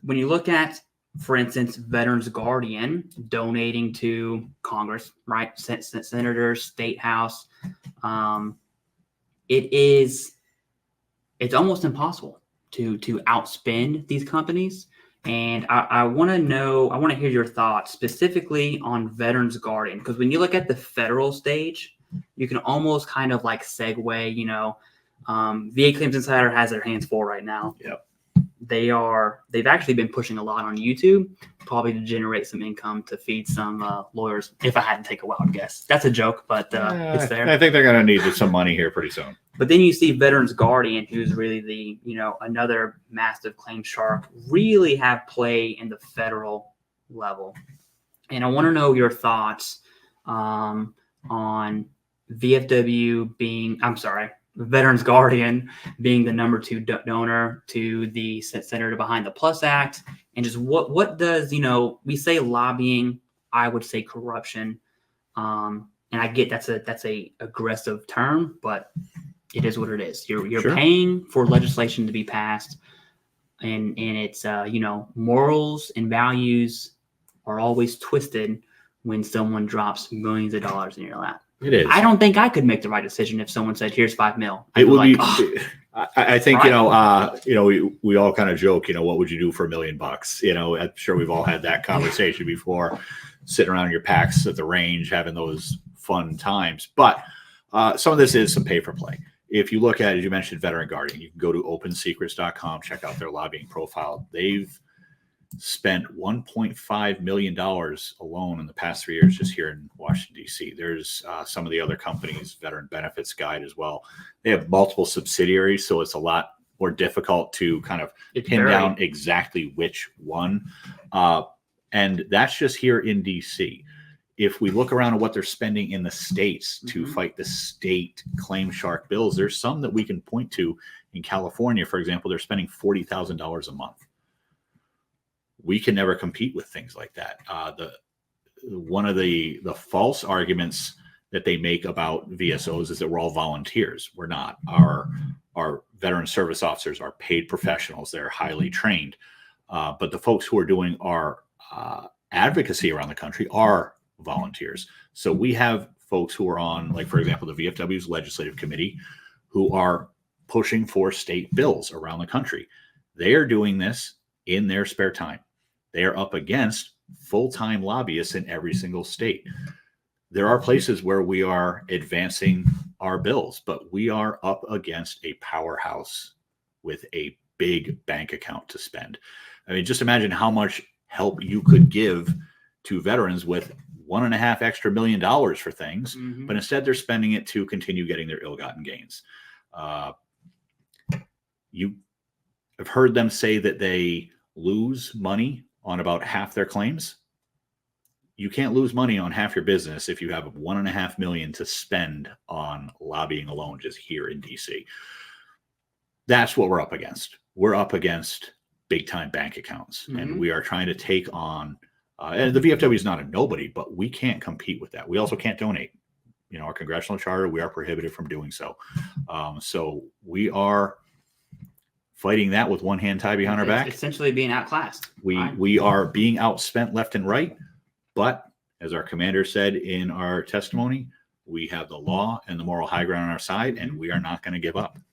when you look at, for instance, Veterans Guardian donating to Congress, right? Senators, State House, it's almost impossible to outspend these companies. And I want to hear your thoughts specifically on Veterans Guardian, because when you look at the federal stage, you can almost kind of like segue, VA Claims Insider has their hands full right now. Yep. They've actually been pushing a lot on YouTube, probably to generate some income to feed some lawyers. If I had to take a wild guess, that's a joke, but it's there. I think they're going to need some money here pretty soon. But then you see Veterans Guardian, who's really the, another massive claim shark, really have play in the federal level. And I want to know your thoughts on Veterans Guardian being the number 2 donor to the Senator Behind the Plus Act, and just what does, we say lobbying, I would say corruption. And I get that's a aggressive term, but it is what it is. You're Sure. paying for legislation to be passed, and it's morals and values are always twisted when someone drops millions of dollars in your lap. It is. I don't think I could make the right decision if someone said, "Here's $5 million." It would be. Oh, I think right. We all kind of joke. What would you do for $1 million? I'm sure we've all had that conversation before, sitting around your packs at the range, having those fun times. But some of this is some pay for play. If you look at, as you mentioned, Veteran Guardian, you can go to opensecrets.com, check out their lobbying profile. They've spent $1.5 million alone in the past 3 years just here in Washington, D.C. There's some of the other companies, Veteran Benefits Guide as well. They have multiple subsidiaries, so it's a lot more difficult to kind of pin down exactly which one. And that's just here in D.C. If we look around at what they're spending in the states to fight the state claim shark bills, there's some that we can point to. In California, for example, they're spending $40,000 a month. We can never compete with things like that. One of the false arguments that they make about VSOs is that we're all volunteers. We're not. Our veteran service officers are paid professionals. They're highly trained. But the folks who are doing our advocacy around the country are volunteers. So we have folks who are on, like, for example, the VFW's legislative committee, who are pushing for state bills around the country. They are doing this in their spare time. They are up against full-time lobbyists in every single state. There are places where we are advancing our bills, but we are up against a powerhouse with a big bank account to spend. I mean, just imagine how much help you could give to veterans with $1.5 million extra for things, but instead they're spending it to continue getting their ill-gotten gains. You have heard them say that they lose money on about half their claims. You can't lose money on half your business if you have $1.5 million to spend on lobbying alone just here in DC. That's what we're up against. We're up against big time bank accounts, and we are trying to take on, and the VFW is not a nobody, but we can't compete with that. We also can't donate. Our congressional charter, we are prohibited from doing so. So we are fighting that with one hand tied behind our back. Essentially being outclassed. We are being outspent left and right. But as our commander said in our testimony, we have the law and the moral high ground on our side, and we are not going to give up.